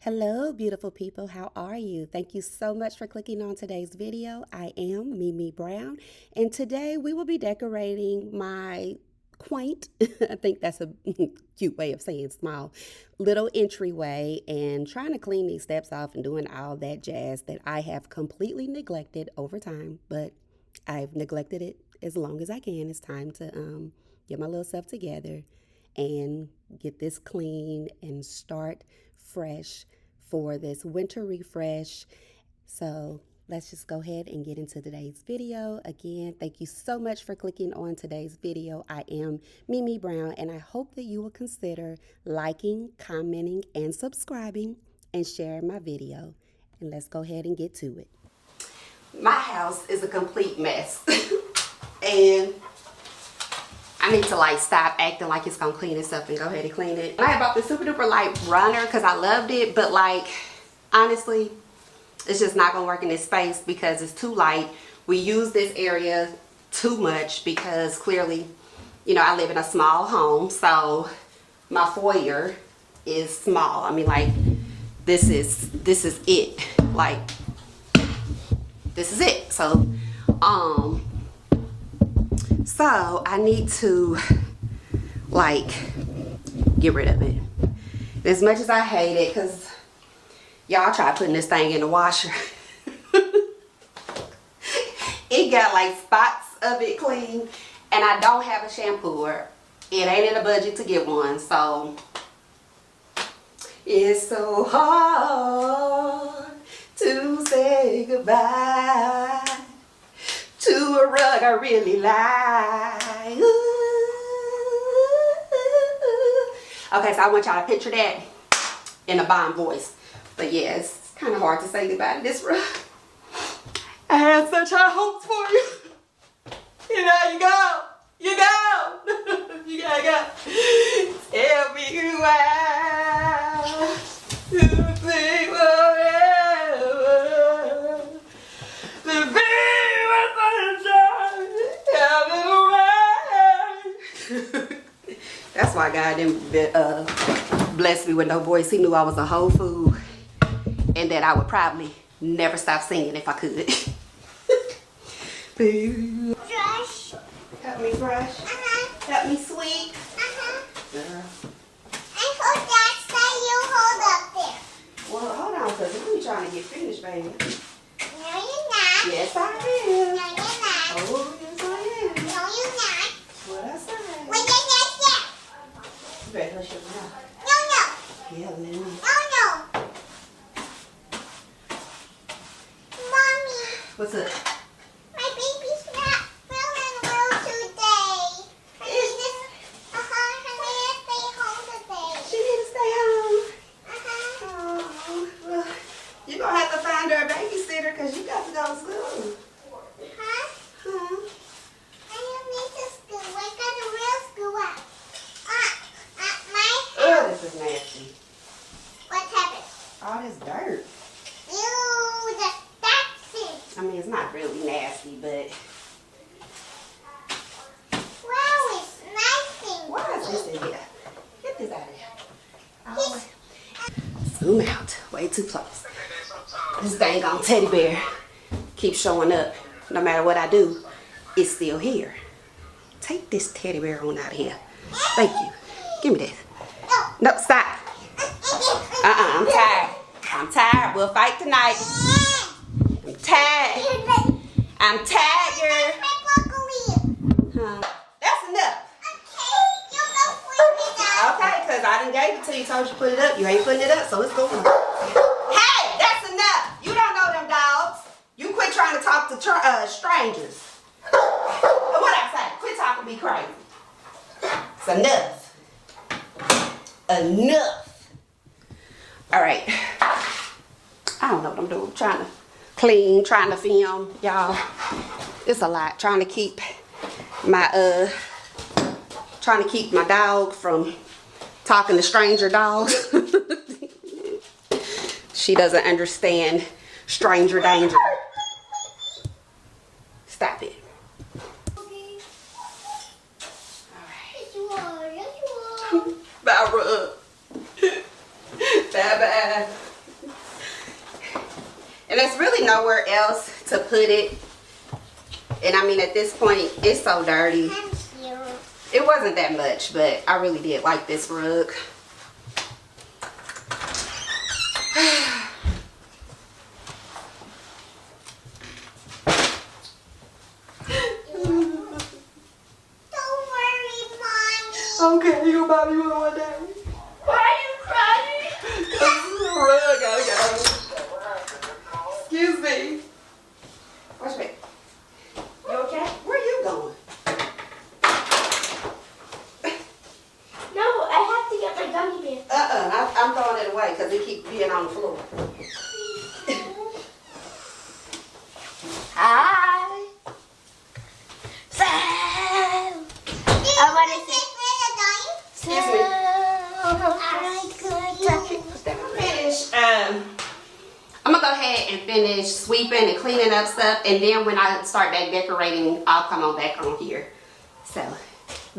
Hello, beautiful people. How are you? Thank you so much for clicking on today's video. I am Mimi Brown, and today we will be decorating my quaint, I think that's a cute way of saying small, little entryway and trying to clean these steps off and doing all that jazz that I have completely neglected over time, but I've neglected it as long as I can. It's time to get my little self together and get this clean and start fresh for this winter refresh. So let's just go ahead and get into today's video. Again, thank you so much for clicking on today's video. I am Mimi Brown, and I hope that you will consider liking, commenting, and subscribing and sharing my video. And let's go ahead and get to it. My house is a complete mess. And I need to stop acting like it's gonna clean itself and go ahead and clean it. I bought the super duper light runner because I loved it, but honestly, it's just not gonna work in this space because it's too light. We use this area too much because clearly, I live in a small home, so my foyer is small. I mean, this is it. This is it. So I need to get rid of it. As much as I hate it, because y'all try putting this thing in the washer. It got spots of it clean, and I don't have a shampooer. It ain't in a budget to get one, so it's so hard to say goodbye to a rug I really like. Ooh. Okay, so I want y'all to picture that in a bomb voice. But yeah, it's kind of hard to say goodbye to this rug. I had such high hopes for you. You go. You gotta go. Tell me why to think forever. To be That's why God didn't bless me with no voice. He knew I was a whole fool and that I would probably never stop singing if I could. Brush. Help me brush. Help me sweep. Girl. I hope that's that you hold up there. Well, hold on, because I'm trying to get finished, baby. No, you're not. Yes, I am. No, you're not. Oh, yes, I am. No, you're not. What I said. Wait, yes. You better hush your mouth. No. Yeah, man. No. Mommy. What's up? My baby's not feeling well today. Her need to stay home today. She need to stay home. Uh-huh. Oh, well, you're going to have to find her a babysitter because you got to go to school. Huh? Huh? I don't need to school. I got a real school up. Oh, this is nasty. What happened? All this dirt. Ew, the taxes. I mean, it's not really nasty, but... Wow, it's nasty. Why is this in here? Get this out of here. Zoom out. Way too close. This dang on teddy bear keeps showing up. No matter what I do, it's still here. Take this teddy bear on out of here. Thank you. Give me this. No, stop. I'm tired. I'm tired. We'll fight tonight. I'm tired. I'm tired. Huh. That's enough. Okay, because I done gave it to you. Told you to put it up. You ain't putting it up, so it's going. Hey, that's enough. You don't know them dogs. You quit trying to talk to strangers. What I say? Quit talking to me crazy. It's enough. Enough. All right. I don't know what I'm doing. I'm trying to clean, trying to film, y'all. It's a lot. Trying to keep my dog from talking to stranger dogs. She doesn't understand stranger danger. Stop it. Bye, rub. Bye-bye. really nowhere else to put it. And I mean, at this point, it's so dirty. It wasn't that much, but I really did like this rug. Okay, you buy me one day. Why are you crying? Rug, excuse me. Watch me. You okay? Where are you going? No, I have to get my gummy bear. I'm throwing it away because it keeps being on the floor. Hi. I want to say. Excuse me. Finish. I'm gonna go ahead and finish sweeping and cleaning up stuff, and then when I start back decorating, I'll come on back on here. So,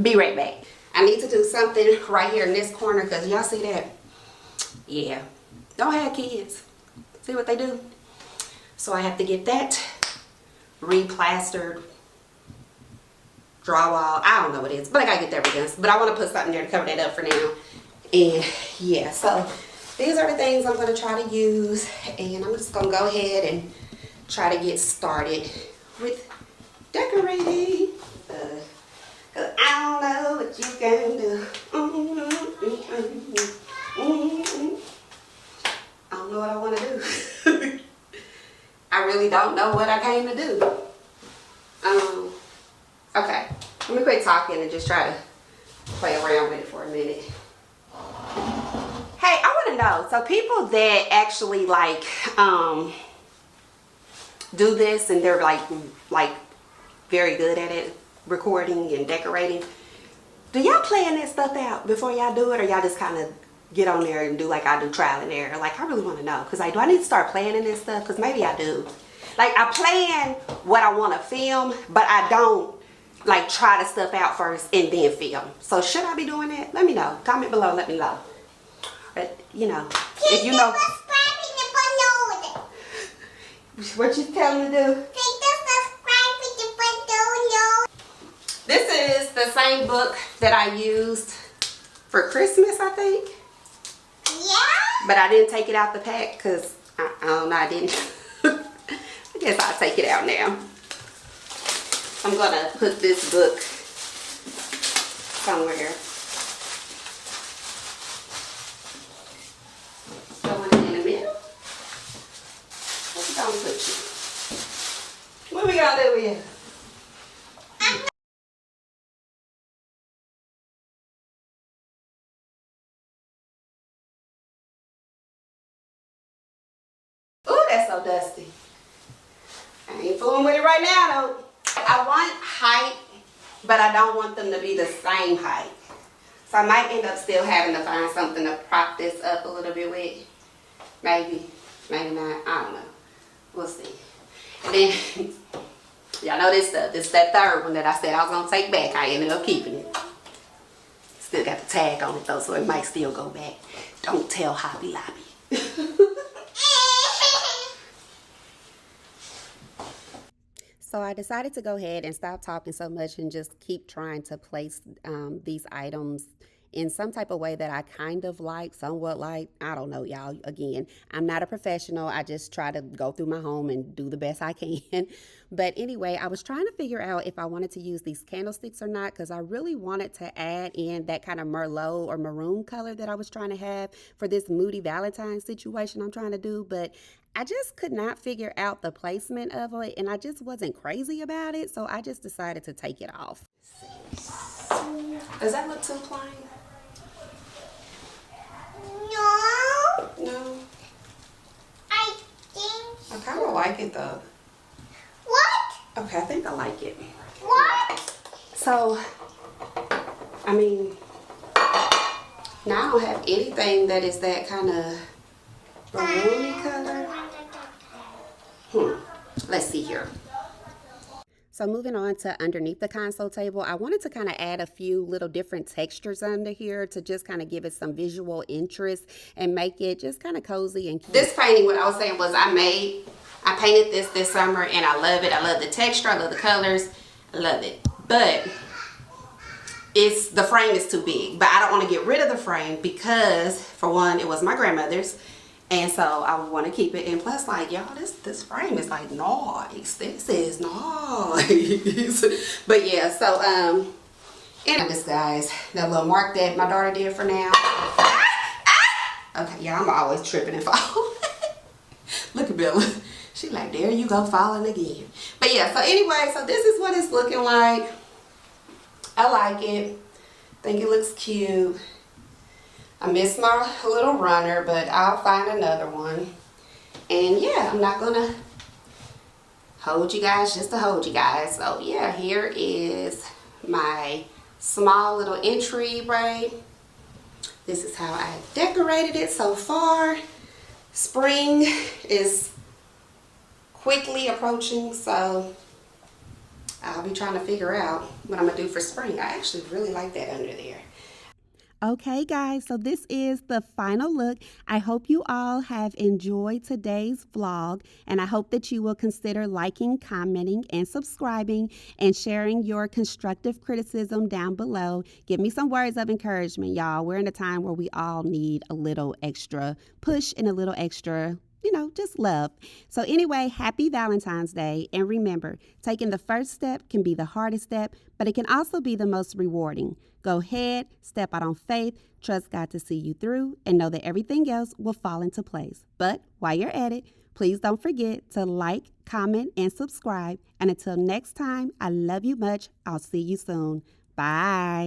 be right back. I need to do something right here in this corner because y'all see that? Yeah. Don't have kids. See what they do? So I have to get that replastered. Drywall, I don't know what it is, but I gotta get that redone. But I want to put something there to cover that up for now. And yeah, so these are the things I'm gonna try to use, and I'm just gonna go ahead and try to get started with decorating. Cause I don't know what you can do. I don't know what I want to do. I really don't know what I came to do. Okay, let me quit talking and just try to play around with it for a minute. Hey, I want to know, so people that actually like do this and they're like very good at it, recording and decorating, do y'all plan that stuff out before y'all do it, or y'all just kind of get on there and do like I do, trial and error? Like, I really want to know, because like, do I need to start planning this stuff? Because maybe I do. Like, I plan what I want to film, but I don't like try the stuff out first and then film. So should I be doing that? Let me know. Comment below, let me know. But you know, if you know what you telling me to do. This is the same book that I used for Christmas, I think. Yeah. But I didn't take it out the pack because I don't know, I didn't. I guess I'll take it out now. I'm gonna put this book somewhere. Going in the middle. Where we gonna put you? What we gonna do here? Ooh, that's so dusty. I ain't fooling with it right now though. I want height, but I don't want them to be the same height. So I might end up still having to find something to prop this up a little bit with. Maybe, maybe not, I don't know. We'll see. And then, y'all know this stuff. This is that third one that I said I was gonna take back. I ended up keeping it. Still got the tag on it though, so it might still go back. Don't tell Hobby Lobby. So I decided to go ahead and stop talking so much and just keep trying to place these items in some type of way that I kind of like, somewhat like. I don't know, y'all. Again, I'm not a professional. I just try to go through my home and do the best I can. But anyway, I was trying to figure out if I wanted to use these candlesticks or not, because I really wanted to add in that kind of Merlot or maroon color that I was trying to have for this Moody Valentine situation I'm trying to do. But I just could not figure out the placement of it, and I just wasn't crazy about it, so I just decided to take it off. Does that look too plain? No. No. I think. I kind of like it though. What? Okay, I think I like it. What? So, I mean, now I don't have anything that is that kind of maroony color. Let's see here. So moving on to underneath the console table, I wanted to kind of add a few little different textures under here to just kind of give it some visual interest and make it just kind of cozy and cute. This painting, what I was saying was I I painted this summer and I love it. I love the texture, I love the colors, I love it. But the frame is too big. But I don't want to get rid of the frame because, for one, it was my grandmother's. And so I want to keep it. And plus, like, y'all, this frame is like nice. This is nice. But yeah, so and this, guys, that little mark that my daughter did for now. Okay, yeah, I'm always tripping and falling. Look at Bella. She like, there you go, falling again. But yeah, so anyway, so this is what it's looking like. I like it. Think it looks cute. I miss my little runner, but I'll find another one. And yeah, I'm not gonna hold you guys just to hold you guys. So yeah, here is my small little entryway. This is how I decorated it so far. Spring is quickly approaching, so I'll be trying to figure out what I'm gonna do for spring. I actually really like that under there. Okay, guys, so this is the final look. I hope you all have enjoyed today's vlog, and I hope that you will consider liking, commenting, and subscribing, and sharing your constructive criticism down below. Give me some words of encouragement, y'all. We're in a time where we all need a little extra push and a little extra, you know, just love. So anyway, happy Valentine's Day. And remember, taking the first step can be the hardest step, but it can also be the most rewarding. Go ahead, step out on faith, trust God to see you through, and know that everything else will fall into place. But while you're at it, please don't forget to like, comment, and subscribe. And until next time, I love you much. I'll see you soon. Bye.